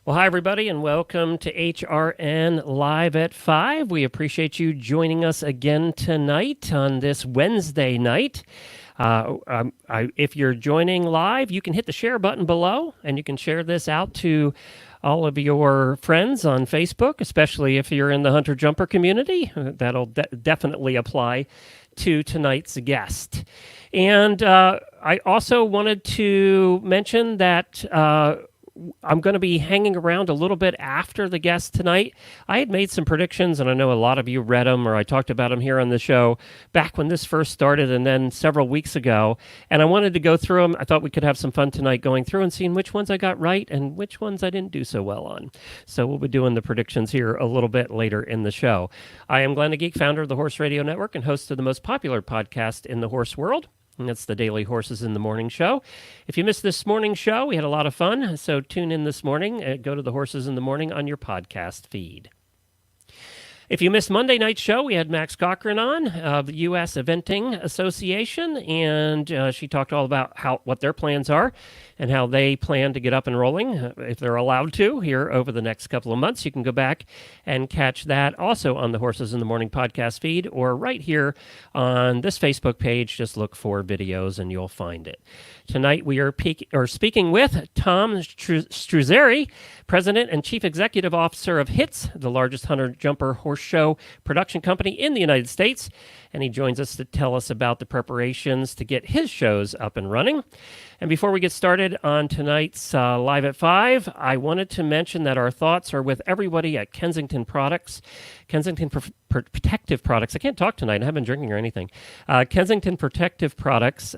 Well, hi, everybody, and welcome to HRN Live at 5. We appreciate you joining us again tonight on this Wednesday night. If you're joining live, you can hit the share button below, and you can share this out to all of your friends on Facebook, especially if you're in the Hunter Jumper community. That'll definitely apply to tonight's guest. And I also wanted to mention that I'm going to be hanging around a little bit after the guest tonight. I had made some predictions, and I know a lot of you read them, or I talked about them here on the show back when this first started and then several weeks ago. And I wanted to go through them. I thought we could have some fun tonight going through and seeing which ones I got right and which ones I didn't do so well on. So we'll be doing the predictions here a little bit later in the show. I am Glenn the Geek, founder of the Horse Radio Network and host of the most popular podcast in the horse world. And that's the Daily Horses in the Morning show. If you missed this morning's show, we had a lot of fun. So tune in this morning. Go to the Horses in the Morning on your podcast feed. If you missed Monday night's show, we had Max Cochran on of the U.S. Eventing Association, and she talked all about what their plans are and how they plan to get up and rolling, if they're allowed to, here over the next couple of months. You can go back and catch that also on the Horses in the Morning podcast feed or right here on this Facebook page. Just look for videos and you'll find it. Tonight we are speaking with Tom Struzzieri, President and Chief Executive Officer of HITS, the largest hunter jumper horse show production company in the United States. And he joins us to tell us about the preparations to get his shows up and running. And before we get started on tonight's Live at 5, I wanted to mention that our thoughts are with everybody at Kensington Products, Kensington Protective Products. I can't talk tonight. I haven't been drinking or anything. Kensington Protective Products,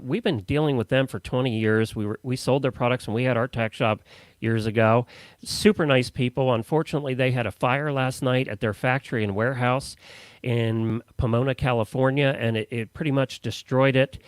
we've been dealing with them for 20 years. We sold their products when we had our tack shop years ago. Super nice people. Unfortunately, they had a fire last night at their factory and warehouse in Pomona, California, and it pretty much destroyed it.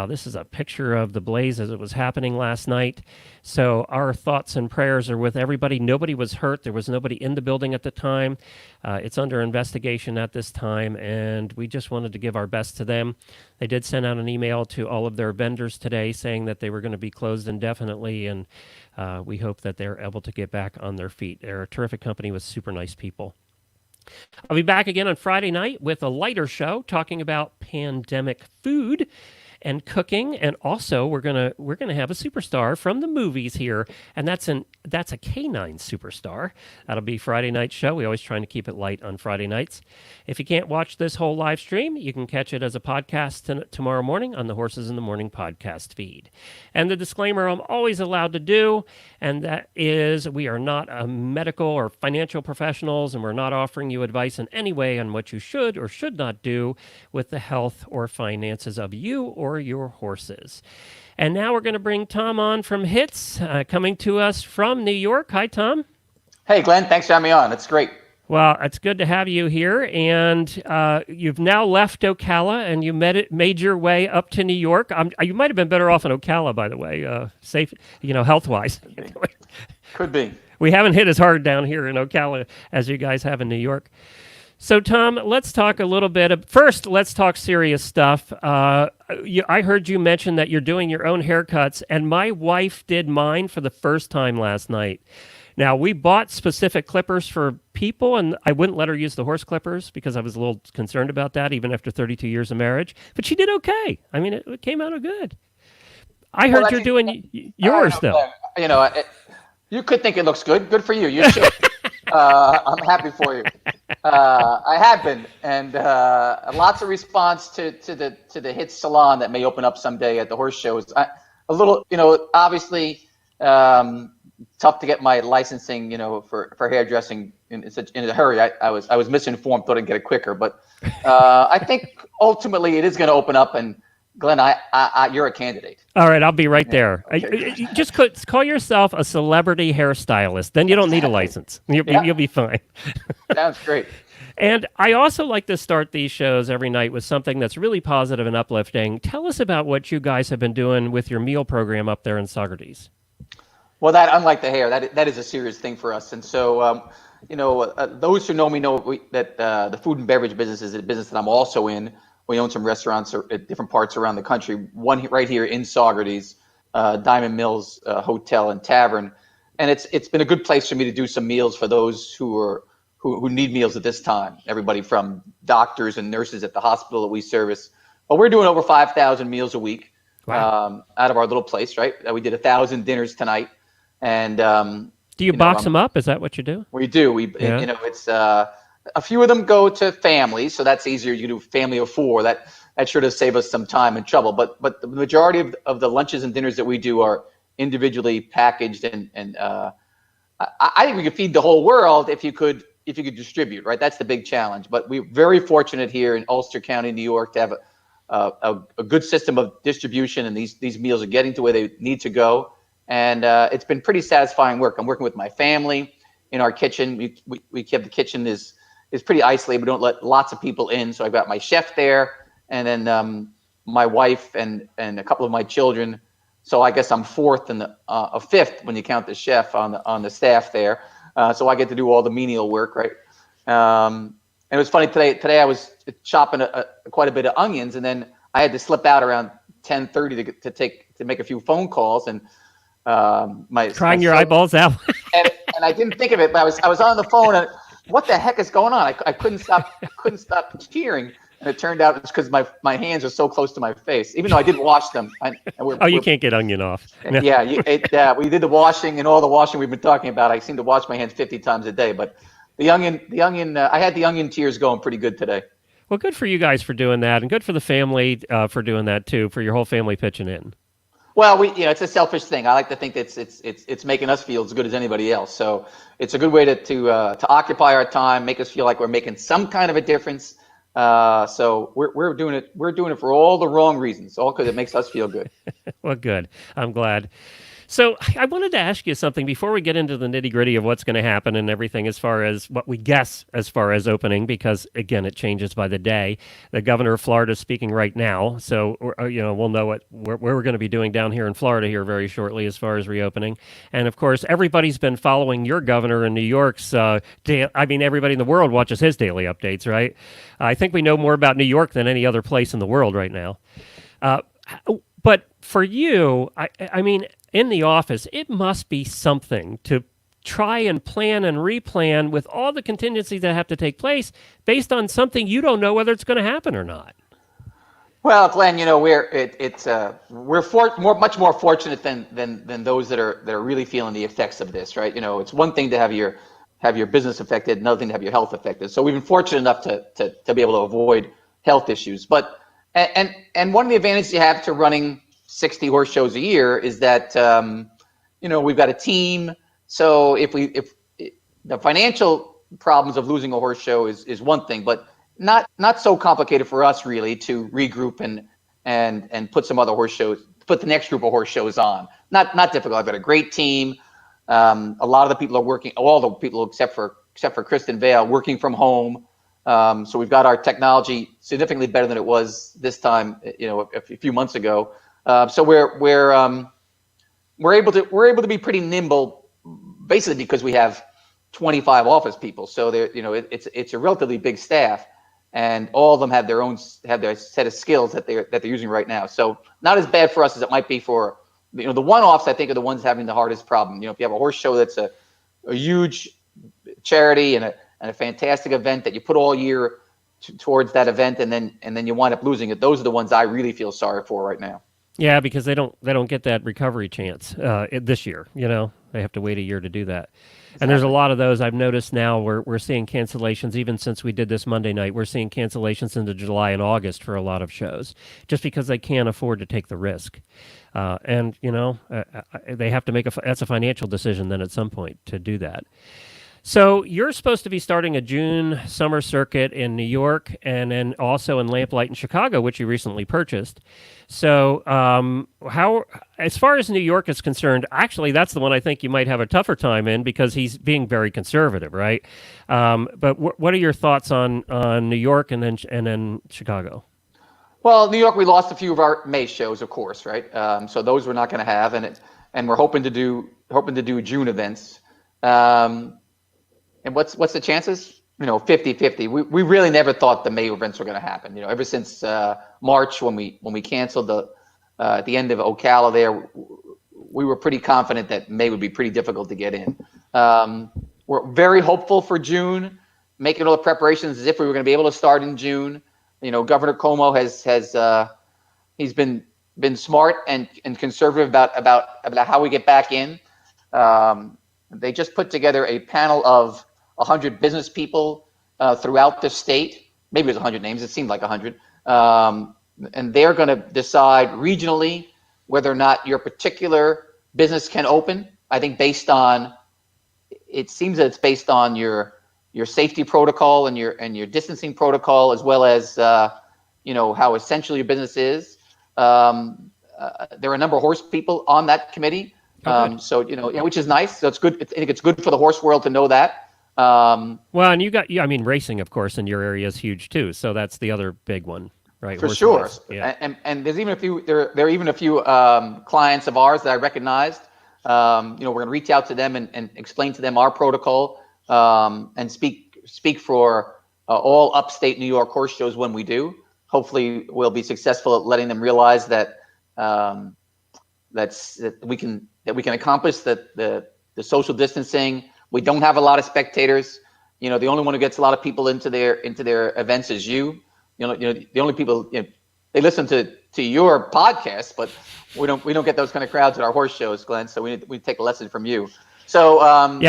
This is a picture of the blaze as it was happening last night. So our thoughts and prayers are with everybody. Nobody was hurt. There was nobody in the building at the time. It's under investigation at this time, and we just wanted to give our best to them. They did send out an email to all of their vendors today saying that they were going to be closed indefinitely, and we hope that they're able to get back on their feet. They're a terrific company with super nice people. I'll be back again on Friday night with a lighter show talking about pandemic food and cooking, and also we're gonna have a superstar from the movies here, and that's a canine superstar. That'll be Friday night show. We always trying to keep it light on Friday nights. If you can't watch this whole live stream, you can catch it as a podcast tomorrow morning on the Horses in the Morning podcast feed. And the disclaimer I'm always allowed to do, and that is we are not a medical or financial professionals, and we're not offering you advice in any way on what you should or should not do with the health or finances of you or your horses. And now we're going to bring Tom on from HITS, coming to us from New York. Hi, Tom. Hey, Glenn. Thanks for having me on. It's great. Well, it's good to have you here. And you've now left Ocala, and you made your way up to New York. You might have been better off in Ocala, by the way, safe, health-wise. Could be. We haven't hit as hard down here in Ocala as you guys have in New York. So, Tom, let's talk a little bit. First, let's talk serious stuff. I heard you mention that you're doing your own haircuts, and my wife did mine for the first time last night. Now, we bought specific clippers for people, and I wouldn't let her use the horse clippers because I was a little concerned about that, even after 32 years of marriage. But she did okay. I mean, it came out good. I heard you're doing yours, though. You could think it looks good. Good for you. You should. I'm happy for you. I have been, and lots of response to the HITS salon that may open up someday at the horse shows. A little, obviously tough to get my licensing, for hairdressing in a hurry. I was misinformed, thought I'd get it quicker, but I think ultimately it is going to open up. And Glenn, you're a candidate. All right, I'll be right there. Okay. Just call yourself a celebrity hairstylist. Then you don't need a license. You'll be fine. Sounds great. And I also like to start these shows every night with something that's really positive and uplifting. Tell us about what you guys have been doing with your meal program up there in Saugerties. Well, that, unlike the hair, that is a serious thing for us. And so, those who know me know that the food and beverage business is a business that I'm also in. We own some restaurants at different parts around the country. One right here in Saugerties, Diamond Mills Hotel and Tavern. and it's been a good place for me to do some meals for those who need meals at this time. Everybody from doctors and nurses at the hospital that we service. But we're doing over 5,000 meals a week. Wow. Out of our little place, right? We did 1,000 dinners tonight, and Do you box them up? Is that what you do? we do. Yeah. It's a few of them go to families, so that's easier. You do family of 4. That sure does save us some time and trouble. But the majority of the lunches and dinners that we do are individually packaged, and I think we could feed the whole world if you could distribute, right? That's the big challenge. But we're very fortunate here in Ulster County, New York, to have a good system of distribution, and these meals are getting to where they need to go. And it's been pretty satisfying work. I'm working with my family in our kitchen. We keep the kitchen is pretty isolated. We don't let lots of people in. So I've got my chef there, and then my wife and a couple of my children. So I guess I'm fourth and a fifth when you count the chef on the staff there. So I get to do all the menial work, right? And it was funny today. I was chopping quite a bit of onions, and then I had to slip out around 10:30 to make a few phone calls, and crying your eyeballs out. and I didn't think of it, but I was on the phone, and what the heck is going on? I couldn't stop cheering, and it turned out it's because my hands are so close to my face, even though I didn't wash them. You can't get onion off. No. Yeah, we did the washing, and all the washing we've been talking about. I seem to wash my hands 50 times a day, but the onion, I had the onion tears going pretty good today. Well, good for you guys for doing that, and good for the family for doing that too, for your whole family pitching in. Well, it's a selfish thing. I like to think that it's making us feel as good as anybody else. So it's a good way to occupy our time, make us feel like we're making some kind of a difference. So we're doing it. We're doing it for all the wrong reasons, all because it makes us feel good. Well, good. I'm glad. So I wanted to ask you something before we get into the nitty-gritty of what's going to happen and everything as far as what we guess as far as opening, because, again, it changes by the day. The governor of Florida is speaking right now, so we'll know what we're going to be doing down here in Florida here very shortly as far as reopening. And, of course, everybody's been following your governor in New York's everybody in the world watches his daily updates, right? I think we know more about New York than any other place in the world right now. But for you, I mean, in the office, it must be something to try and plan and replan with all the contingencies that have to take place based on something you don't know whether it's going to happen or not. Well, Glenn, we're much more fortunate than those that are really feeling the effects of this, right? It's one thing to have your business affected, another thing to have your health affected. So we've been fortunate enough to be able to avoid health issues. But and one of the advantages you have to running 60 horse shows a year is that we've got a team. So if the financial problems of losing a horse show is one thing, but not so complicated for us really to regroup and put some other horse shows, put the next group of horse shows on. Not difficult. I've got a great team. A lot of the people are working. All the people except for Kristen Vale working from home. So we've got our technology significantly better than it was this time, a few months ago. So we're able to be pretty nimble, basically because we have 25 office people. So it's a relatively big staff, and all of them have their set of skills that they're using right now. So not as bad for us as it might be for the one-offs. I think are the ones having the hardest problem. If you have a horse show that's a huge charity and a fantastic event that you put all year towards that event, and then you wind up losing it. Those are the ones I really feel sorry for right now. Yeah, because they don't get that recovery chance this year. They have to wait a year to do that. Exactly. And there's a lot of those I've noticed now. We're seeing cancellations even since we did this Monday night. We're seeing cancellations into July and August for a lot of shows, just because they can't afford to take the risk. And they have to that's a financial decision then at some point to do that. So you're supposed to be starting a June summer circuit in New York and then also in Lamplight in Chicago, which you recently purchased. So as far as New York is concerned, actually, that's the one I think you might have a tougher time in because he's being very conservative, right? But what are your thoughts on New York and then Chicago? Well, New York, we lost a few of our May shows, of course, right? So those we're not going to have, and we're hoping to do June events. And what's the chances? 50-50. We really never thought the May events were going to happen. Ever since March when we canceled at the end of Ocala there, we were pretty confident that May would be pretty difficult to get in. We're very hopeful for June, making all the preparations as if we were going to be able to start in June. Governor Cuomo he's been smart and conservative about how we get back in. They just put together a panel of 100 business people throughout the state. Maybe it was 100 names. It seemed like 100. And they're going to decide regionally whether or not your particular business can open. I think it seems that it's based on your safety protocol and your distancing protocol, as well as how essential your business is. There are a number of horse people on that committee, which is nice. So it's good. I think it's good for the horse world to know that. Well, and racing, of course, in your area is huge too. So that's the other big one, right? For sure. Yeah. And there's even a few. There are even a few clients of ours that I recognized. We're going to reach out to them and explain to them our protocol and speak for all upstate New York horse shows when we do. Hopefully, we'll be successful at letting them realize that that we can accomplish the social distancing. We don't have a lot of spectators. The only one who gets a lot of people into their events is you. The only people they listen to your podcast, but we don't get those kind of crowds at our horse shows, Glenn. So we take a lesson from you. So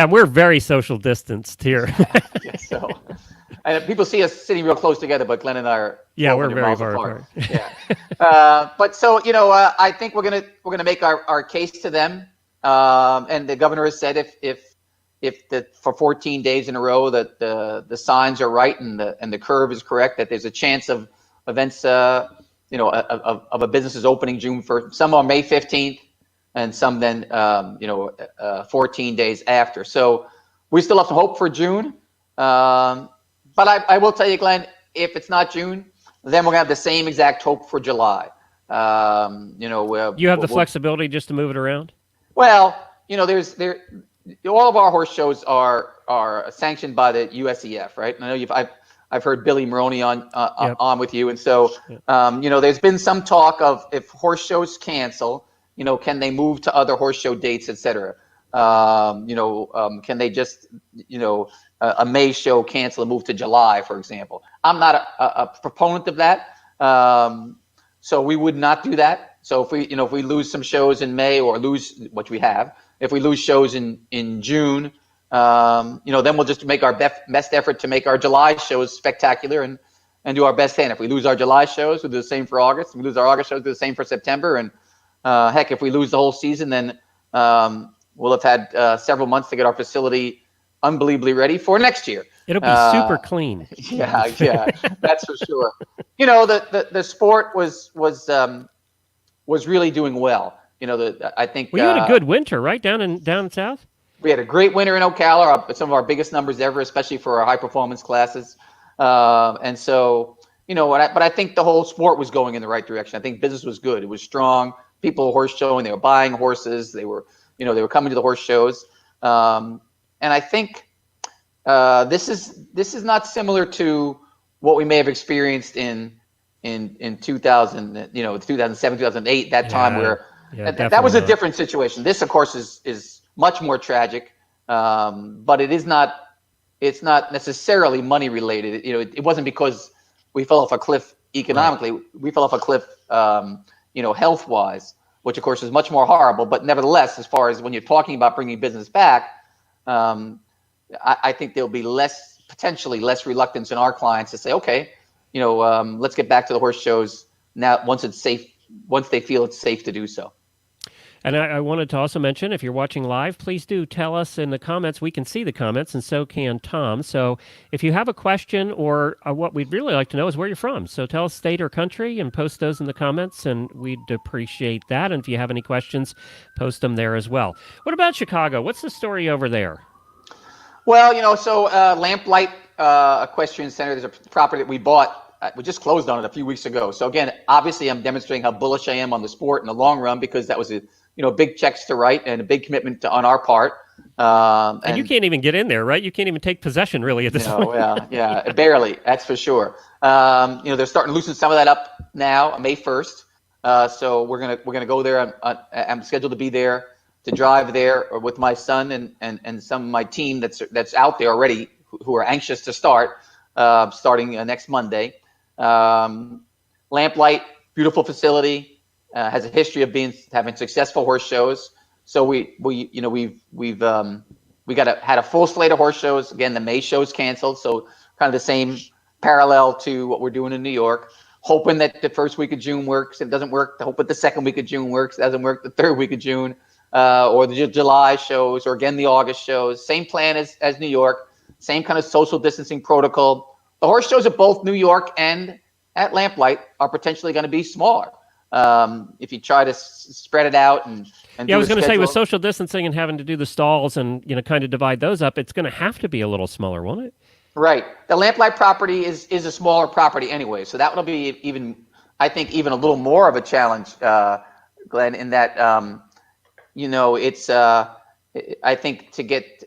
we're very social distanced here. So and people see us sitting real close together, but Glenn and I are we're very far apart. But so I think we're gonna make our case to them, and the governor has said if for 14 days in a row that the signs are right and the curve is correct, that there's a chance of events of a business opening June 1st. Some are May 15th, and some then 14 days after. So we still have some hope for June. But I will tell you, Glenn, if it's not June, then we're gonna have the same exact hope for July. You have the flexibility just to move it around. Well, all of our horse shows are sanctioned by the USEF, right? And I know I've heard Billy Maroney on with you, and so there's been some talk of if horse shows cancel, can they move to other horse show dates, et cetera? Can they just a May show cancel and move to July, for example? I'm not a proponent of that, so we would not do that. So if we lose some shows in May or lose what we have, if we lose shows in June, then we'll just make our best effort to make our July shows spectacular and do our best then. If we lose our July shows, we'll do the same for August. If we lose our August shows, we'll do the same for September. And heck, if we lose the whole season, then we'll have had several months to get our facility unbelievably ready for next year. It'll be super clean. Yeah, that's for sure. The sport was really doing well. I think you had a good winter, right, down south. We had a great winter in Ocala, some of our biggest numbers ever, especially for our high performance classes. And so, but I think the whole sport was going in the right direction. I think business was good. It was strong. People were horse showing. They were buying horses. They were coming to the horse shows. And I think this is not similar to what we may have experienced in 2000, 2007, 2008, that time where that was a different situation. This, of course, is much more tragic, but it's not necessarily money related. It wasn't because we fell off a cliff economically. Right. We fell off a cliff, health wise, which of course is much more horrible. But nevertheless, as far as when you're talking about bringing business back, I think there'll be potentially less reluctance in our clients to say, okay, let's get back to the horse shows now once it's safe, once they feel it's safe to do so. And I wanted to also mention, if you're watching live, please do tell us in the comments. We can see the comments, and so can Tom. So if you have a question, or what we'd really like to know is where you're from. So tell us state or country and post those in the comments, and we'd appreciate that. And if you have any questions, post them there as well. What about Chicago? What's the story over there? Well, so Lamplight Equestrian Center, there's a property that we bought. We just closed on it a few weeks ago. So again, obviously I'm demonstrating how bullish I am on the sport in the long run, because that was big checks to write and a big commitment on our part. And you can't even get in there, right? You can't even take possession really at this point. Yeah, barely. That's for sure. They're starting to loosen some of that up now, May 1st. So we're gonna go there. I'm scheduled to be there to drive there or with my son and some of my team that's out there already who are anxious to start, starting next Monday. Lamplight, beautiful facility, has a history of having successful horse shows. So we've had a full slate of horse shows. Again, the May show's canceled, so kind of the same parallel to what we're doing in New York. Hoping that the first week of June works. If it doesn't work, hope that the second week of June works. If it doesn't work, the third week of June, or the July shows, or again the August shows. Same plan as New York. Same kind of social distancing protocol. The horse shows at both New York and at Lamplight are potentially going to be smaller. If you try to spread it out and I was going to say, with social distancing and having to do the stalls and kind of divide those up, it's going to have to be a little smaller, won't it? Right. The Lamplight property is a smaller property anyway, so that will be I think even a little more of a challenge, Glenn, in that it's I think to get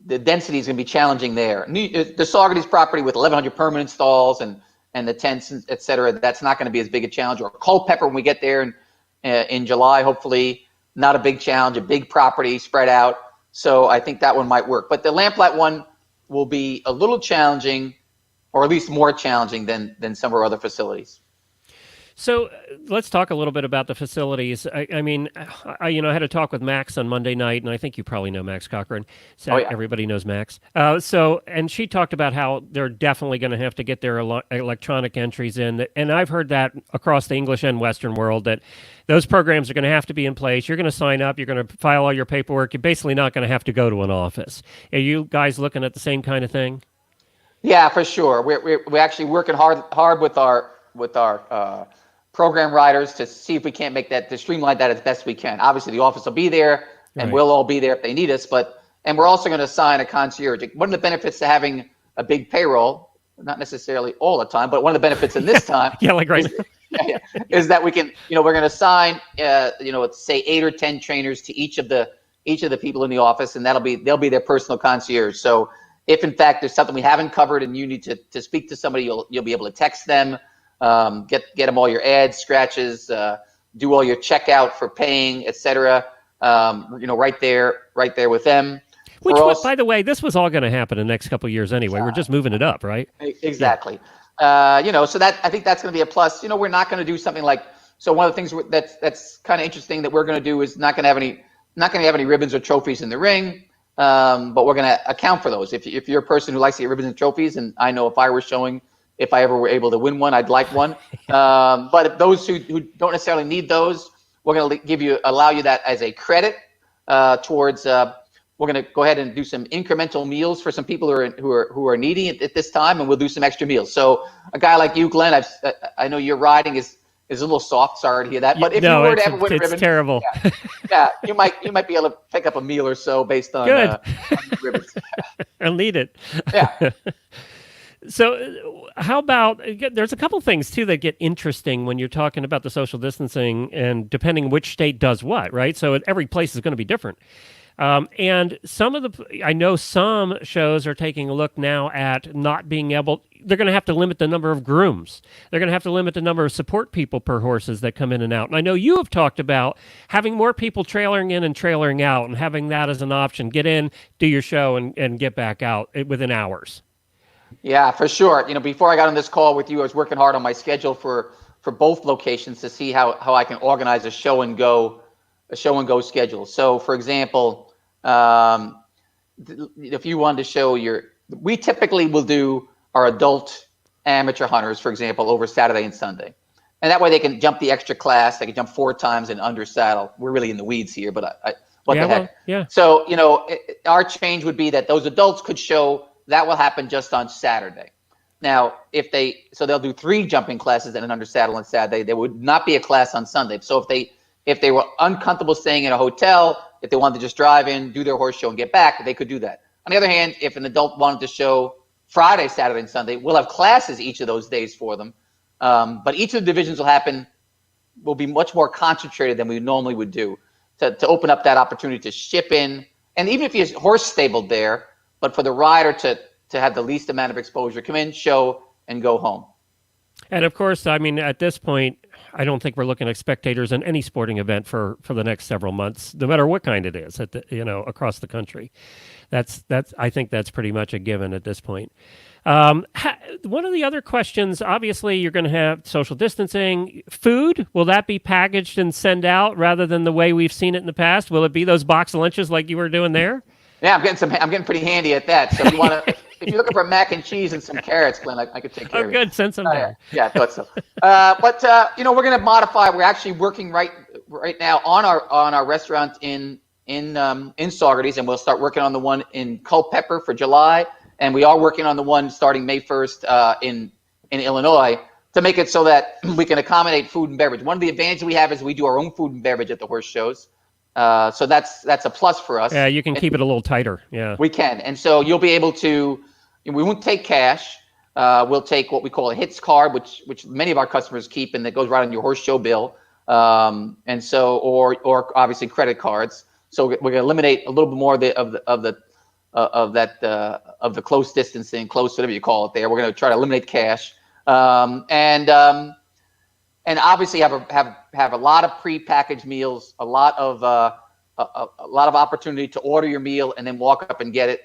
the density is going to be challenging there. The Saugerties property with 1,100 permanent stalls and the tents, et cetera, that's not going to be as big a challenge. Or Culpeper, when we get there in July, hopefully not a big challenge, a big property spread out. So I think that one might work. But the Lamplight one will be a little challenging, or at least more challenging than some of our other facilities. So let's talk a little bit about the facilities. I had a talk with Max on Monday night, and I think you probably know Max Cochran. So Everybody knows Max. And she talked about how they're definitely going to have to get their electronic entries in. And I've heard that across the English and Western world, that those programs are going to have to be in place. You're going to sign up. You're going to file all your paperwork. You're basically not going to have to go to an office. Are you guys looking at the same kind of thing? Yeah, for sure. We're actually working hard with our program writers to see if we can't make that, to streamline that as best we can. Obviously, the office will be there, and right. We'll all be there if they need us. And we're also going to assign a concierge. One of the benefits to having a big payroll, not necessarily all the time, but one of the benefits in this time, is that we can, we're going to assign, say 8 or 10 trainers to each of the people in the office, and they'll be their personal concierge. So if in fact there's something we haven't covered and you need to speak to somebody, you'll be able to text them. Get them all your ads, scratches, do all your checkout for paying, etc. Right there with them. By the way, this was all going to happen in the next couple of years anyway. We're just moving it up, right? Exactly. So that I think that's going to be a plus. We're not going to do something like. So one of the things that's kind of interesting that we're going to do is not going to have any ribbons or trophies in the ring. But we're going to account for those. If you're a person who likes to get ribbons and trophies, and I know if I were showing. If I ever were able to win one, I'd like one. But if those who don't necessarily need those, we're going to allow you that as a credit towards. We're going to go ahead and do some incremental meals for some people who are needy at this time, and we'll do some extra meals. So a guy like you, Glenn, I know your riding is a little soft. Sorry to hear that. But if you were to ever win a ribbon, it's terrible. You might be able to pick up a meal or so based on ribbons. I'll need it. Yeah. So how about, there's a couple things, too, that get interesting when you're talking about the social distancing and depending which state does what, right? So every place is going to be different. And I know some shows are taking a look now at not being able, they're going to have to limit the number of grooms. They're going to have to limit the number of support people per horses that come in and out. And I know you have talked about having more people trailering in and trailering out and having that as an option. Get in, do your show, and get back out within hours. Yeah, for sure. Before I got on this call with you, I was working hard on my schedule for both locations to see how I can organize a show and go schedule. So, for example, if you wanted to show we typically will do our adult amateur hunters, for example, over Saturday and Sunday, and that way they can jump the extra class. They can jump 4 times in under saddle. We're really in the weeds here, but what the heck? Yeah. So, our change would be that those adults could show. That will happen just on Saturday. Now, they'll do 3 jumping classes and an under saddle on Saturday. There would not be a class on Sunday. So if they were uncomfortable staying in a hotel, if they wanted to just drive in, do their horse show, and get back, they could do that. On the other hand, if an adult wanted to show Friday, Saturday, and Sunday, we'll have classes each of those days for them. But each of the divisions will be much more concentrated than we normally would do to open up that opportunity to ship in. And even if you're horse stabled there, but for the rider to have the least amount of exposure, come in, show, and go home. And of course, at this point, I don't think we're looking at spectators in any sporting event for the next several months, no matter what kind it is, across the country. That's I think that's pretty much a given at this point. One of the other questions, obviously, you're going to have social distancing. Food, will that be packaged and sent out rather than the way we've seen it in the past? Will it be those box lunches like you were doing there? Yeah, I'm getting pretty handy at that. So if you want to, if you're looking for mac and cheese and some carrots, Glenn, I could take care of it. Oh, good. Send some down. Yeah, I thought so. But we're going to modify. We're actually working right now on our restaurant in Saugerties, and we'll start working on the one in Culpeper for July, and we are working on the one starting May 1st in Illinois to make it so that we can accommodate food and beverage. One of the advantages we have is we do our own food and beverage at the horse shows. So that's a plus for us. Yeah, you can keep it a little tighter. Yeah, we can, and so you'll be able to. We won't take cash. We'll take what we call a HITS card, which many of our customers keep, and that goes right on your horse show bill. And so, or obviously credit cards. So we're going to eliminate a little bit more of the close distancing, close whatever you call it. There, we're going to try to eliminate cash, and obviously have a lot of prepackaged meals, a lot of opportunity to order your meal and then walk up and get it.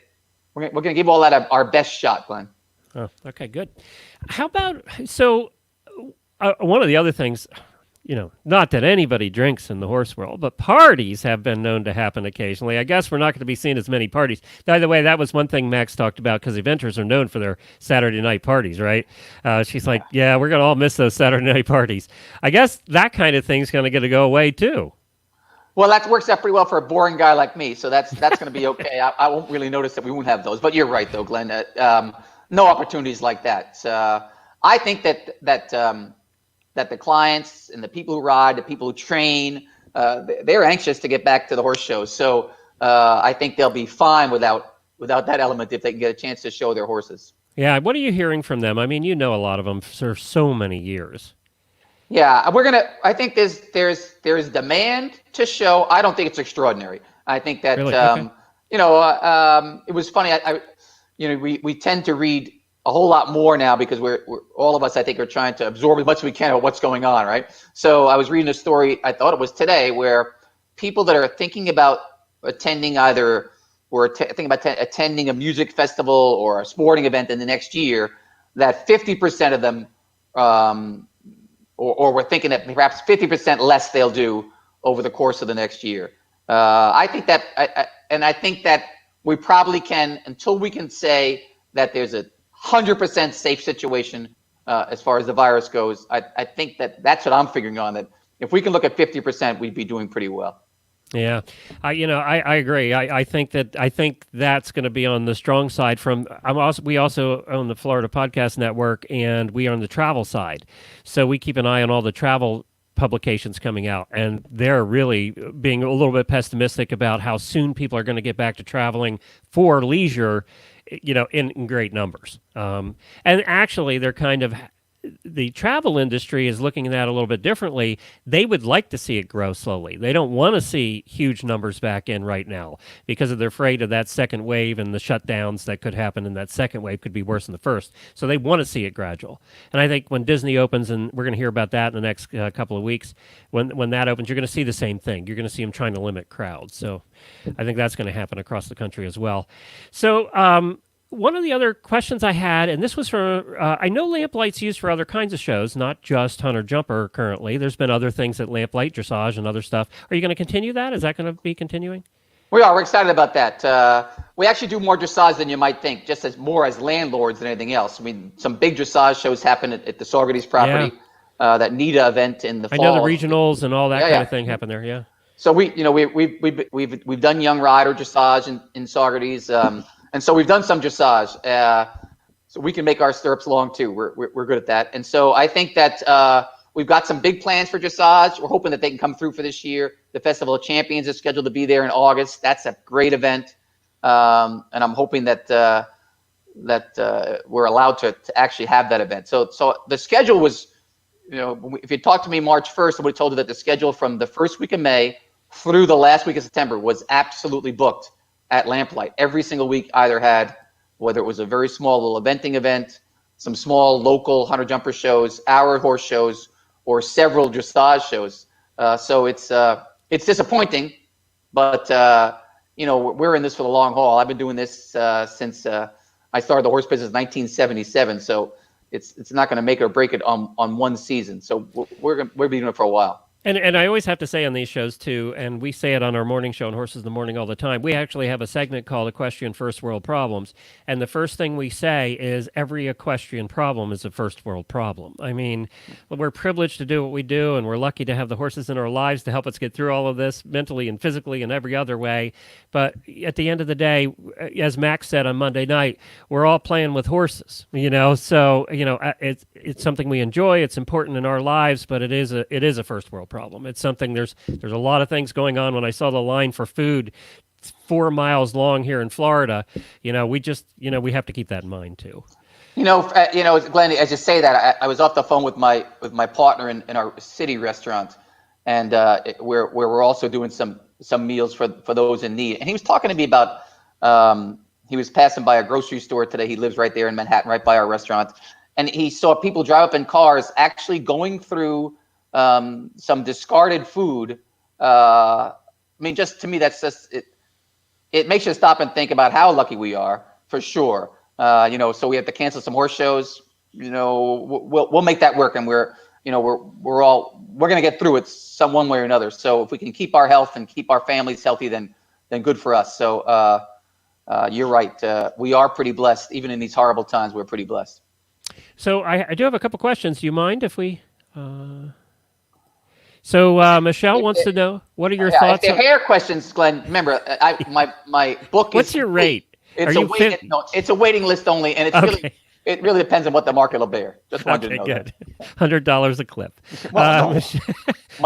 We're going to give all that our best shot, Glenn. Oh, okay, good. How about one of the other things, not that anybody drinks in the horse world, but parties have been known to happen occasionally. I guess we're not going to be seeing as many parties. By the way, that was one thing Max talked about, because eventers are known for their Saturday night parties, right? She's like, yeah, we're going to all miss those Saturday night parties. I guess that kind of thing's going to go away too. Well, that works out pretty well for a boring guy like me, so that's going to be okay. I won't really notice that we won't have those. But you're right, though, Glenn. No opportunities like that. I think that the clients and the people who ride, the people who train, they're anxious to get back to the horse shows. So I think they'll be fine without that element if they can get a chance to show their horses. Yeah, what are you hearing from them? I mean, you know a lot of them for so many years. Yeah, I think there's demand to show. I don't think it's extraordinary. I think that really? Okay. It was funny. We tend to read a whole lot more now because we're all of us, I think, are trying to absorb as much as we can of what's going on, right? So I was reading a story, I thought it was today, where people that are thinking about attending attending a music festival or a sporting event in the next year, that 50% of them, or we're thinking that perhaps 50% less they'll do over the course of the next year. I think that we probably can, until we can say that there's a 100% safe situation as far as the virus goes. I think that's what I'm figuring on, that if we can look at 50%, we'd be doing pretty well. Yeah, I agree. I think that's going to be on the strong side. We also own the Florida Podcast Network, and we are on the travel side, so we keep an eye on all the travel publications coming out, and they're really being a little bit pessimistic about how soon people are going to get back to traveling for leisure, in great numbers. And actually, they're the travel industry is looking at that a little bit differently. They would like to see it grow slowly. They don't want to see huge numbers back in right now because they're afraid of that second wave, and the shutdowns that could happen in that second wave could be worse than the first. So they want to see it gradual. And I think when Disney opens, and we're going to hear about that in the next couple of weeks, when that opens, you're going to see the same thing. You're going to see them trying to limit crowds. So I think that's going to happen across the country as well. So, one of the other questions I had, and this was for, I know Lamplight's used for other kinds of shows, not just Hunter Jumper currently. There's been other things at Lamplight, dressage and other stuff. Are you going to continue that? Is that going to be continuing? We are. We're excited about that. We actually do more dressage than you might think, just as landlords than anything else. I mean, some big dressage shows happen at the Saugerties property. Yeah. That NIDA event in the fall. I know the regionals and all that kind of thing happen there. Yeah. So we've done young rider dressage in Saugerties. And so we've done some dressage, so we can make our stirrups long too. We're good at that. And so I think that we've got some big plans for dressage. We're hoping that they can come through for this year. The Festival of Champions is scheduled to be there in August. That's a great event, and I'm hoping that we're allowed to actually have that event. So the schedule was, if you talked to me March 1st, I would have told you that the schedule from the first week of May through the last week of September was absolutely booked at Lamplight. Every single week either had, whether it was a very small little eventing event, some small local hunter jumper shows, our horse shows, or several dressage shows. So it's disappointing, but we're in this for the long haul. I've been doing this since I started the horse business in 1977. So it's not going to make or break it on one season. So we're doing it for a while. And I always have to say on these shows too, and we say it on our morning show on Horses in the Morning all the time, we actually have a segment called Equestrian First World Problems. And the first thing we say is every equestrian problem is a first world problem. I mean, we're privileged to do what we do, and we're lucky to have the horses in our lives to help us get through all of this mentally and physically and every other way. But at the end of the day, as Max said on Monday night, we're all playing with horses, so, it's something we enjoy. It's important in our lives, but it is a first world problem. It's something there's a lot of things going on. When I saw the line for food, it's 4 miles long here in Florida, we have to keep that in mind too. Glenn, as you say that, I was off the phone with my partner in our city restaurant, and where we're also doing some meals for those in need. And he was talking to me about he was passing by a grocery store today. He lives right there in Manhattan, right by our restaurant, and he saw people drive up in cars actually going through some discarded food. Just to me, that's just it. It makes you stop and think about how lucky we are, for sure. So we have to cancel some horse shows. We'll make that work, and we're going to get through it one way or another. So if we can keep our health and keep our families healthy, then good for us. So you're right. We are pretty blessed, even in these horrible times. We're pretty blessed. So I do have a couple questions. Do you mind if we? So Michelle wants to know, what are your thoughts? If hair questions, Glenn, remember, my book is... What's your rate? It's a waiting list only, and it really depends on what the market will bear. Just wanted to know good. $100 a clip.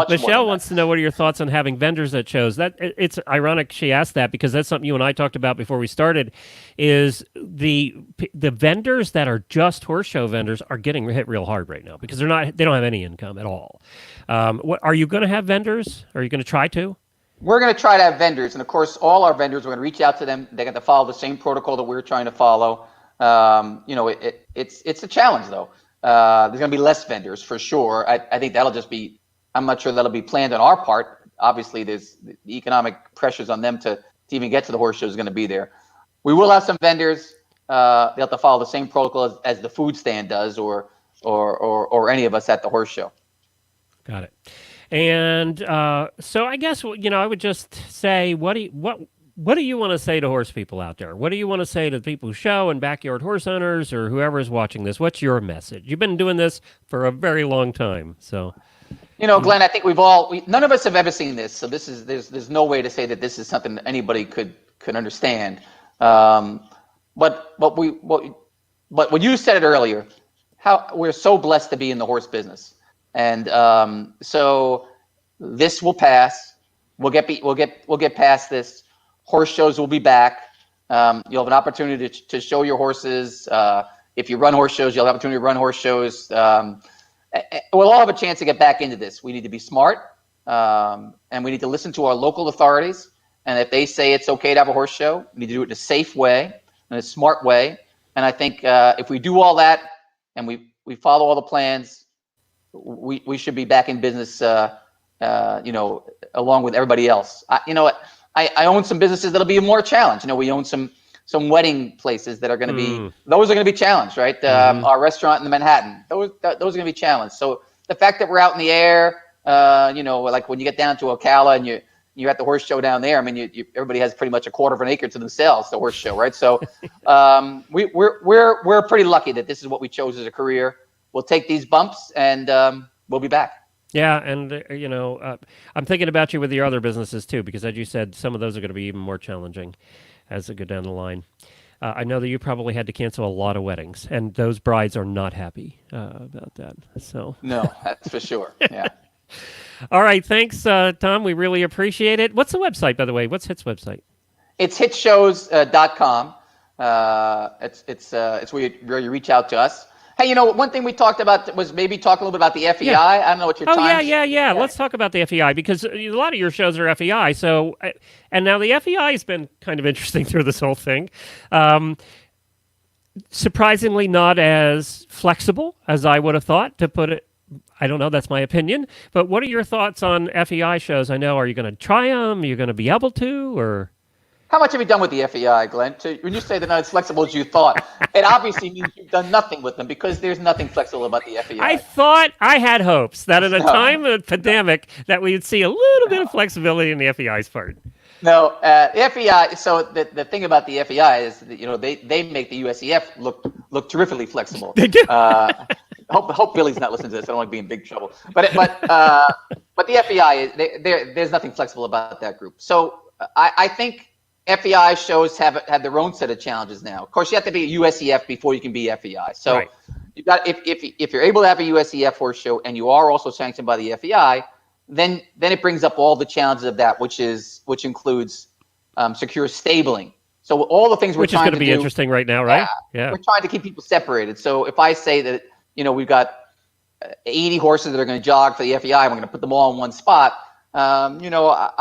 Michelle wants to know, what are your thoughts on having vendors at shows? It's ironic she asked that, because that's something you and I talked about before we started, is the vendors that are just horse show vendors are getting hit real hard right now, because they don't have any income at all. Are you going to have vendors? Are you going to try to? We're going to try to have vendors, and of course, all our vendors, we're going to reach out to them. They got to follow the same protocol that we're trying to follow. It's a challenge, though. There's going to be less vendors for sure. I think that'll just be, I'm not sure that'll be planned on our part. Obviously, there's the economic pressures on them to even get to the horse show is going to be there. We will have some vendors. They'll have to follow the same protocol as the food stand does, or any of us at the horse show. Got it. And so I guess, I would just say, what do you want to say to horse people out there? What do you want to say to people who show and backyard horse owners, or whoever is watching this? What's your message? You've been doing this for a very long time, so. Glenn, I think none of us have ever seen this, so there's no way to say that this is something that anybody could understand. But when you said it earlier, how we're so blessed to be in the horse business. And so this will pass. We'll get past this. Horse shows will be back. You'll have an opportunity to show your horses. If you run horse shows, you'll have an opportunity to run horse shows. We'll all have a chance to get back into this. We need to be smart, and we need to listen to our local authorities. And if they say it's okay to have a horse show, we need to do it in a safe way, in a smart way. And I think if we do all that and we follow all the plans, we should be back in business, along with everybody else. I own some businesses that'll be more challenged. We own some wedding places that are going to be, those are going to be challenged, right? Our restaurant in the Manhattan, those are going to be challenged. So the fact that we're out in the air, like when you get down to Ocala and you're at the horse show down there, I mean, everybody has pretty much a quarter of an acre to themselves, the horse show, right? So we're pretty lucky that this is what we chose as a career. We'll take these bumps, and we'll be back. Yeah, and I'm thinking about you with your other businesses too, because as you said, some of those are going to be even more challenging as they go down the line. I know that you probably had to cancel a lot of weddings, and those brides are not happy about that. So no, that's for sure. Yeah. All right, thanks, Tom. We really appreciate it. What's the website, by the way? What's HIT's website? It's hitshows.com. It's where you reach out to us. Hey, one thing we talked about was maybe talk a little bit about the FEI. Yeah. I don't know what your time. Yeah. Let's talk about the FEI, because a lot of your shows are FEI. So, and now the FEI has been kind of interesting through this whole thing. Surprisingly, not as flexible as I would have thought. To put it, I don't know. That's my opinion. But what are your thoughts on FEI shows? I know. Are you going to try them? Are you going to be able to? Or How much have you done with the FEI, Glenn? When you say they're not as flexible as you thought, it obviously means you've done nothing with them because there's nothing flexible about the FEI. I thought I had hopes that in a No. time of pandemic that we would see a little bit of flexibility in the FEI's part. No, the FEI. So the thing about the FEI is that, they make the USEF look terrifically flexible. They do. Hope Billy's not listening to this. I don't want to be in big trouble. But the FEI, there's nothing flexible about that group. So I think FEI shows have their own set of challenges now. Of course, you have to be a USEF before you can be FEI. So Right. you got if you're able to have a USEF horse show and you are also sanctioned by the FEI, then it brings up all the challenges of that, which includes secure stabling. So all the things we're Which is trying going to to be do, interesting right now, right? we're trying to keep people separated. So if I say that we've got 80 horses that are going to jog for the FEI, we're going to put them all in one spot. I'm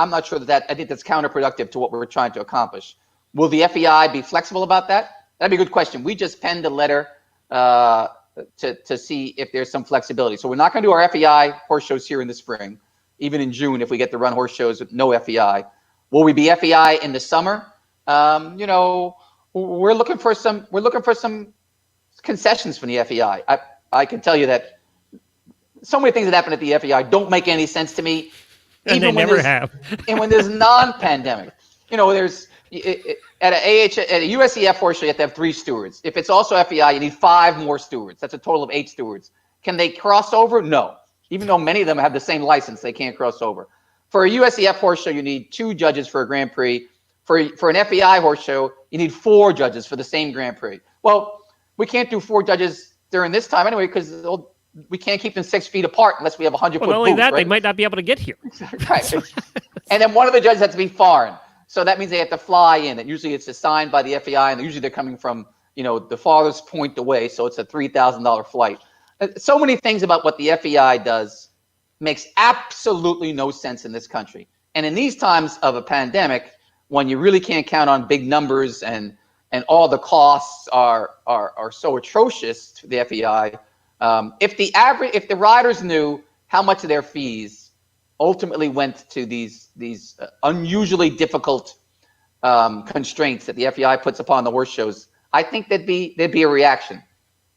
not sure that I think that's counterproductive to what we're trying to accomplish. Will the FEI be flexible about that? That'd be a good question. We just penned a letter to see if there's some flexibility. So we're not going to do our FEI horse shows here in the spring, even in June if we get to run horse shows with no FEI. Will we be FEI in the summer? We're looking for some concessions from the FEI. I can tell you that so many things that happen at the FEI don't make any sense to me. And they never have. And when there's non-pandemic, there's at a USEF horse show, you have to have 3 stewards. If it's also FEI, you need 5 more stewards. That's a total of 8 stewards. Can they cross over? No. Even though many of them have the same license, they can't cross over. For a USEF horse show, you need 2 judges for a Grand Prix. For an FEI horse show, you need 4 judges for the same Grand Prix. Well, we can't do 4 judges during this time anyway because we can't keep them 6 feet apart unless we have 100-foot Well, not only booth, that, right? they might not be able to get here. Right. And then one of the judges has to be foreign. So that means they have to fly in. And usually it's assigned by the FEI, and usually they're coming from, the farthest point away. So it's a $3,000 flight. So many things about what the FEI does makes absolutely no sense in this country. And in these times of a pandemic, when you really can't count on big numbers and all the costs are so atrocious to the FEI, if the riders knew how much of their fees ultimately went to these unusually difficult constraints that the FEI puts upon the horse shows, I think there'd be a reaction.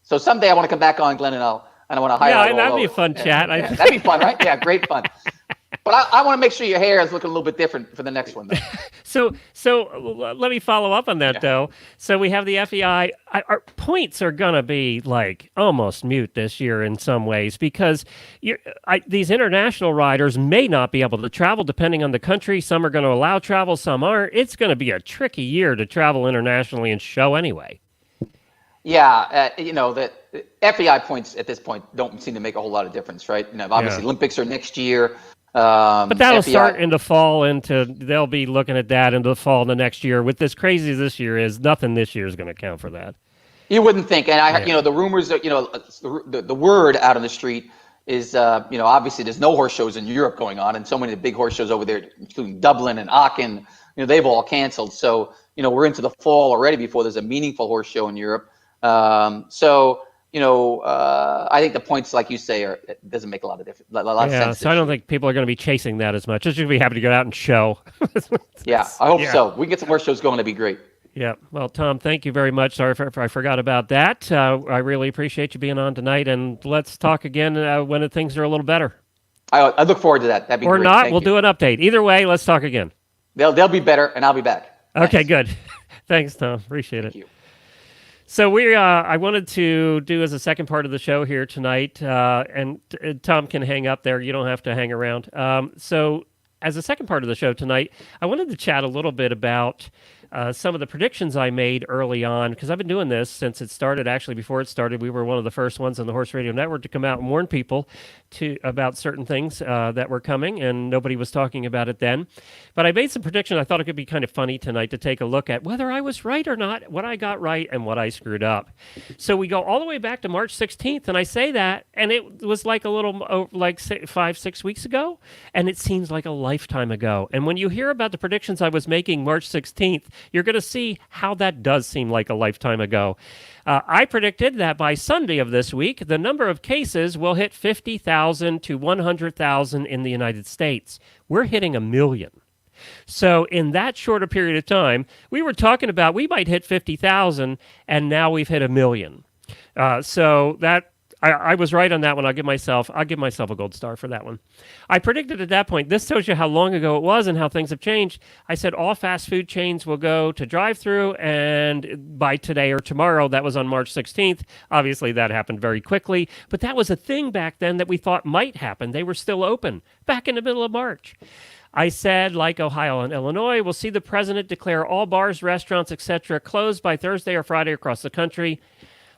So someday I want to come back on, Glenn, and I want to highlight. Yeah, that'd be a fun chat. Yeah, that'd be fun, right? Yeah, great fun. But I want to make sure your hair is looking a little bit different for the next one, though. So let me follow up on that, though. So we have the FEI. Our points are going to be like almost mute this year in some ways because these international riders may not be able to travel depending on the country. Some are going to allow travel, some aren't. It's going to be a tricky year to travel internationally and show anyway. Yeah, the FEI points at this point don't seem to make a whole lot of difference, right? Obviously, Olympics are next year. But that'll FEI start in the fall they'll be looking at that into the fall in the next year. With as crazy as this year is, nothing this year is going to count for that. You wouldn't think. And the rumors that, the word out on the street is, obviously there's no horse shows in Europe going on. And so many of the big horse shows over there, including Dublin and Aachen, they've all canceled. So, we're into the fall already before there's a meaningful horse show in Europe. I think the points, like you say, it doesn't make a lot of difference. Of sense. So I don't think people are going to be chasing that as much. Just going to be happy to go out and show. Yeah, I hope so. We can get some more shows going. That'd be great. Yeah. Well, Tom, thank you very much. Sorry if I forgot about that. I really appreciate you being on tonight. And let's talk again when things are a little better. I look forward to that. That'd be great. Or not, we'll do an update. Either way, let's talk again. They'll be better, and I'll be back. Okay, good. Thanks, Tom. Appreciate it. Thank you. So I wanted to do as a second part of the show here tonight, and Tom can hang up there. You don't have to hang around. So as a second part of the show tonight, I wanted to chat a little bit about some of the predictions I made early on, because I've been doing this since it started. Actually, before it started, we were one of the first ones on the Horse Radio Network to come out and warn people about certain things that were coming, and nobody was talking about it then. But I made some predictions. I thought it could be kind of funny tonight to take a look at whether I was right or not, what I got right and what I screwed up. So we go all the way back to March 16th, and I say that, and it was like a little, 5-6 weeks ago, and it seems like a lifetime ago. And when you hear about the predictions I was making March 16th, you're going to see how that does seem like a lifetime ago. I predicted that by Sunday of this week, the number of cases will hit 50,000 to 100,000 in the United States. We're hitting 1 million. So in that shorter period of time, we were talking about we might hit 50,000, and now we've hit 1 million. So that I was right on that one. I'll give myself a gold star for that one. I predicted at that point, this tells you how long ago it was and how things have changed. I said all fast food chains will go to drive-through, and by today or tomorrow, that was on March 16th. Obviously, that happened very quickly, but that was a thing back then that we thought might happen. They were still open back in the middle of March. I said, like Ohio and Illinois, we'll see the president declare all bars, restaurants, etc. closed by Thursday or Friday across the country.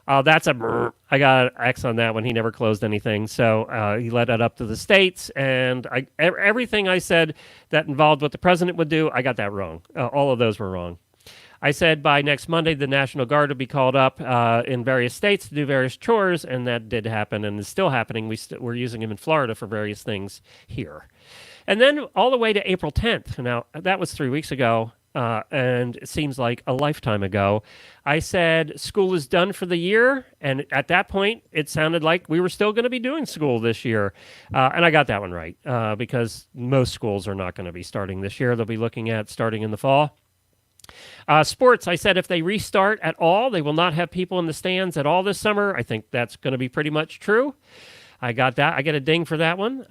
That's a I got an X on that one. He never closed anything. So he let it up to the states. And everything I said that involved what the president would do, I got that wrong. All of those were wrong. I said by next Monday, the National Guard will be called up in various states to do various chores. And that did happen and is still happening. We're using them in Florida for various things here. And then all the way to April 10th. Now, that was 3 weeks ago. And it seems like a lifetime ago. I said school is done for the year, and at that point, it sounded like we were still going to be doing school this year. And I got that one right, because most schools are not going to be starting this year. They'll be looking at starting in the fall. Sports, I said if they restart at all, they will not have people in the stands at all this summer. I think that's going to be pretty much true. I got that. I get a ding for that one.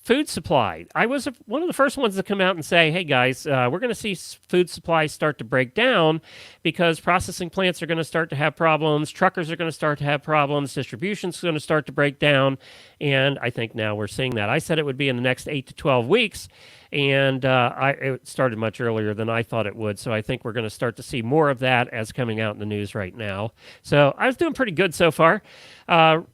Food supply. I was one of the first ones to come out and say, hey, guys, we're going to see food supplies start to break down because processing plants are going to start to have problems. Truckers are going to start to have problems. Distribution's going to start to break down. And I think now we're seeing that. I said it would be in the next 8 to 12 weeks. And it started much earlier than I thought it would. So I think we're going to start to see more of that as coming out in the news right now. So I was doing pretty good so far.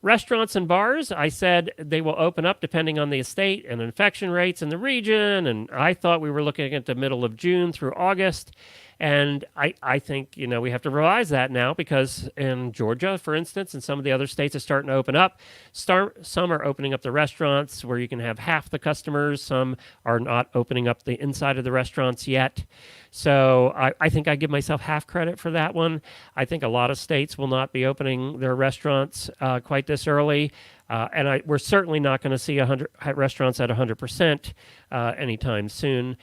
Restaurants and bars, I said they will open up depending on the estate and infection rates in the region. And I thought we were looking at the middle of June through August. And I think, we have to revise that now because in Georgia, for instance, and some of the other states are starting to open up. Some are opening up the restaurants where you can have half the customers. Some are not opening up the inside of the restaurants yet. So I think I give myself half credit for that one. I think a lot of states will not be opening their restaurants quite this early. And we're certainly not going to see 100 restaurants at 100% anytime soon.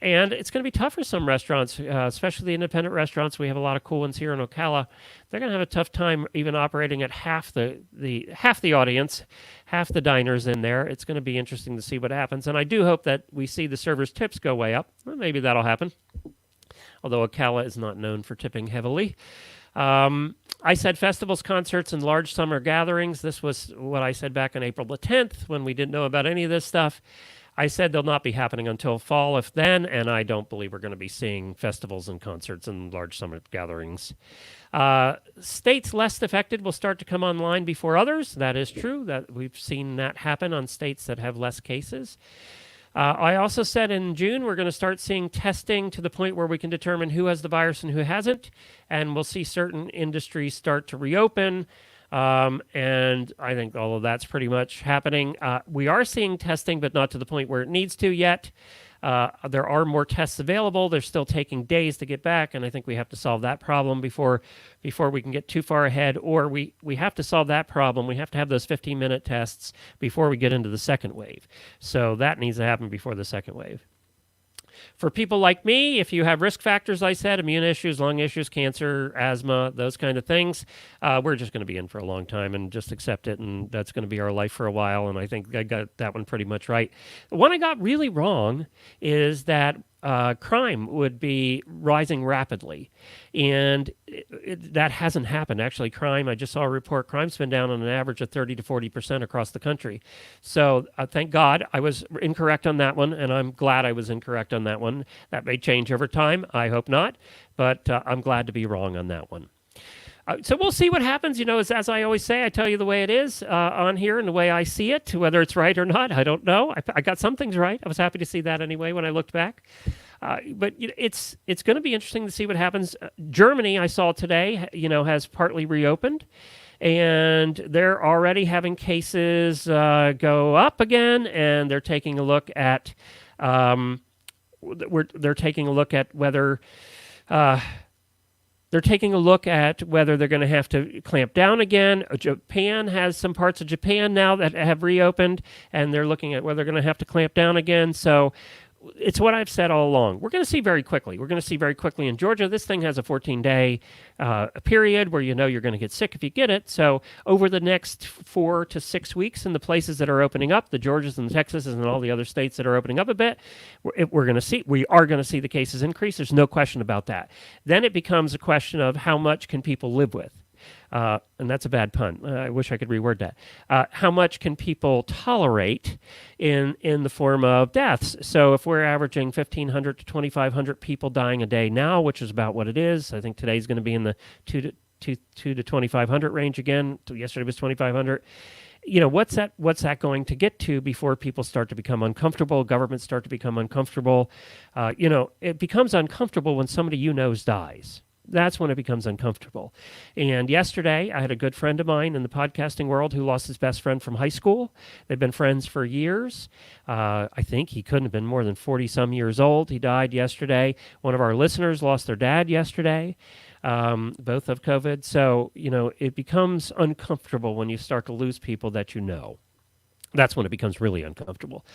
And it's going to be tough for some restaurants, especially the independent restaurants. We have a lot of cool ones here in Ocala. They're going to have a tough time even operating at half the audience, half the diners in there. It's going to be interesting to see what happens. And I do hope that we see the servers' tips go way up. Well, maybe that'll happen. Although Ocala is not known for tipping heavily. I said festivals, concerts, and large summer gatherings. This was what I said back on April the 10th when we didn't know about any of this stuff. I said they'll not be happening until fall, if then, and I don't believe we're going to be seeing festivals and concerts and large summer gatherings. States less affected will start to come online before others. That is true. That we've seen that happen on states that have less cases. I also said in June we're going to start seeing testing to the point where we can determine who has the virus and who hasn't, and we'll see certain industries start to reopen. And I think all of that's pretty much happening. We are seeing testing, but not to the point where it needs to yet. There are more tests available. They're still taking days to get back, and I think we have to solve that problem before we can get too far ahead, or we have to solve that problem. We have to have those 15-minute tests before we get into the second wave. So that needs to happen before the second wave. For people like me, if you have risk factors, I said, immune issues, lung issues, cancer, asthma, those kind of things, we're just going to be in for a long time and just accept it, and that's going to be our life for a while, and I think I got that one pretty much right. The one I got really wrong is that crime would be rising rapidly, and that hasn't happened. Actually, crime, I just saw a report, crime's been down on an average of 30 to 40% across the country. So thank God I was incorrect on that one, and I'm glad I was incorrect on that one. That may change over time. I hope not, but I'm glad to be wrong on that one. So we'll see what happens. As I always say, I tell you the way it is on here and the way I see it. Whether it's right or not, I don't know. I got some things right. I was happy to see that anyway when I looked back. But it's going to be interesting to see what happens. Germany, I saw today, has partly reopened, and they're already having cases go up again, and they're taking a look at whether They're taking a look at whether they're going to have to clamp down again. Japan has some parts of Japan now that have reopened, and they're looking at whether they're going to have to clamp down again. So it's what I've said all along. We're going to see very quickly. We're going to see very quickly in Georgia. This thing has a 14-day period where you know you're going to get sick if you get it. So over the next 4 to 6 weeks in the places that are opening up, the Georgias and the Texases and all the other states that are opening up a bit, we are going to see the cases increase. There's no question about that. Then it becomes a question of how much can people live with. And that's a bad pun. I wish I could reword that. How much can people tolerate in the form of deaths? So if we're averaging 1,500 to 2,500 people dying a day now, which is about what it is, I think today's going to be in the 2 to 2,500 range again. Yesterday was 2,500. You know, what's that going to get to before people start to become uncomfortable, governments start to become uncomfortable? It becomes uncomfortable when somebody you know dies. That's when it becomes uncomfortable. And yesterday, I had a good friend of mine in the podcasting world who lost his best friend from high school. They've been friends for years. I think he couldn't have been more than 40-some years old. He died yesterday. One of our listeners lost their dad yesterday, both of COVID. So, it becomes uncomfortable when you start to lose people that you know. That's when it becomes really uncomfortable.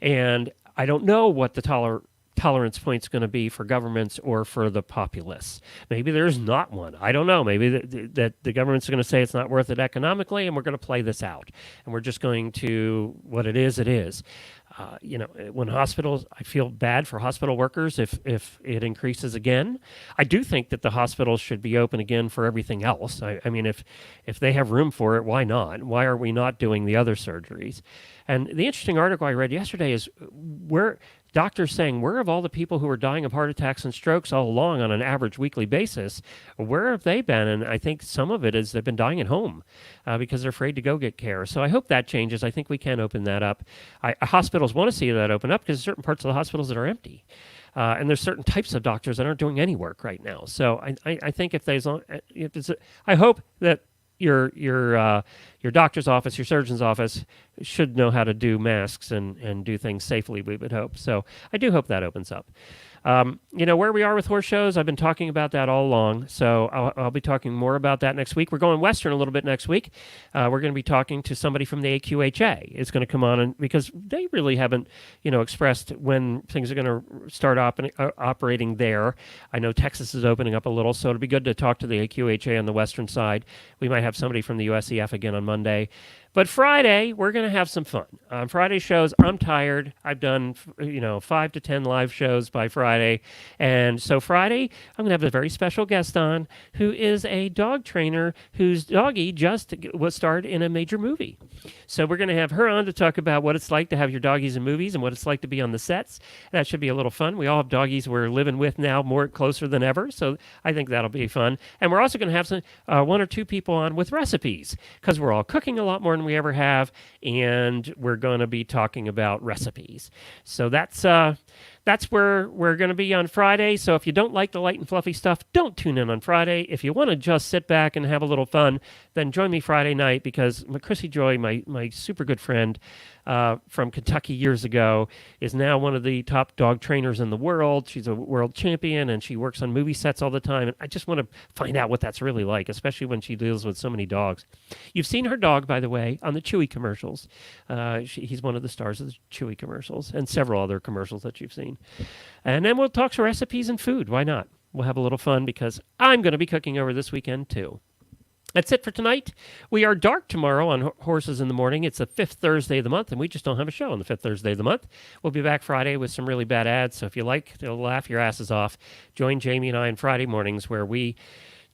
And I don't know what the tolerance point's going to be for governments or for the populace. Maybe there's not one. I don't know. Maybe that the government's going to say it's not worth it economically, and we're going to play this out. And we're just going to, what it is, it is. When hospitals, I feel bad for hospital workers if it increases again. I do think that the hospitals should be open again for everything else. I mean, if they have room for it, why not? Why are we not doing the other surgeries? And the interesting article I read yesterday is doctors saying, where have all the people who are dying of heart attacks and strokes all along on an average weekly basis? Where have they been? And I think some of it is they've been dying at home because they're afraid to go get care. So I hope that changes. I think we can open that up. Hospitals want to see that open up because there's certain parts of the hospitals that are empty. And there's certain types of doctors that aren't doing any work right now. So I think I hope that your doctor's office, your surgeon's office should know how to do masks and do things safely, we would hope. So I do hope that opens up. Where we are with horse shows, I've been talking about that all along. So I'll be talking more about that next week. We're going Western a little bit next week. We're going to be talking to somebody from the AQHA. It's going to come on, because they really haven't, expressed when things are going to start operating there. I know Texas is opening up a little, so it'll be good to talk to the AQHA on the Western side. We might have somebody from the USEF again on Monday. But Friday, we're going to have some fun. On Friday shows, I'm tired. I've done, 5 to 10 live shows by Friday. And so Friday, I'm going to have a very special guest on who is a dog trainer whose doggie just was starred in a major movie. So we're going to have her on to talk about what it's like to have your doggies in movies and what it's like to be on the sets. That should be a little fun. We all have doggies we're living with now closer than ever. So I think that'll be fun. And we're also going to have some 1 or 2 people on with recipes because we're all cooking a lot more than we ever have, and we're going to be talking about recipes. So that's where we're going to be on Friday. So if you don't like the light and fluffy stuff, don't tune in on Friday. If you want to just sit back and have a little fun, then join me Friday night, because Chrissy Joy, my super good friend from Kentucky years ago, is now one of the top dog trainers in the world. She's a world champion, and she works on movie sets all the time. And I just want to find out what that's really like, especially when she deals with so many dogs. You've seen her dog, by the way, on the Chewy commercials. He's one of the stars of the Chewy commercials and several other commercials that you've seen. And then we'll talk some recipes and food. Why not? We'll have a little fun because I'm going to be cooking over this weekend too. That's it for tonight. We are dark tomorrow on Horses in the Morning. It's the 5th Thursday of the month, and we just don't have a show on the 5th Thursday of the month. We'll be back Friday with some really bad ads, so if you like to laugh your asses off, join Jamie and I on Friday mornings, where we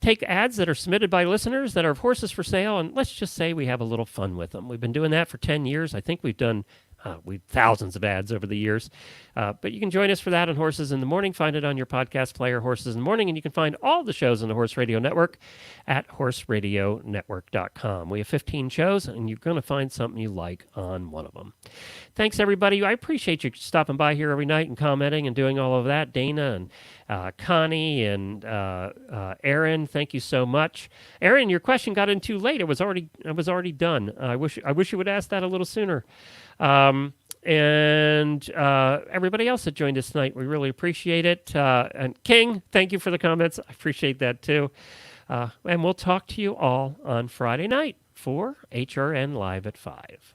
take ads that are submitted by listeners that are horses for sale, and let's just say we have a little fun with them. We've been doing that for 10 years. I think we've done thousands of ads over the years. But you can join us for that on Horses in the Morning. Find it on your podcast player, Horses in the Morning, and you can find all the shows on the Horse Radio Network at horseradionetwork.com. We have 15 shows, and you're going to find something you like on one of them. Thanks, everybody. I appreciate you stopping by here every night and commenting and doing all of that. Dana and Connie and Aaron, thank you so much. Aaron, your question got in too late. I was already done. I wish you would ask that a little sooner. and everybody else that joined us tonight. We really appreciate it. And King, thank you for the comments. I appreciate that too. And we'll talk to you all on Friday night for HRN Live at 5.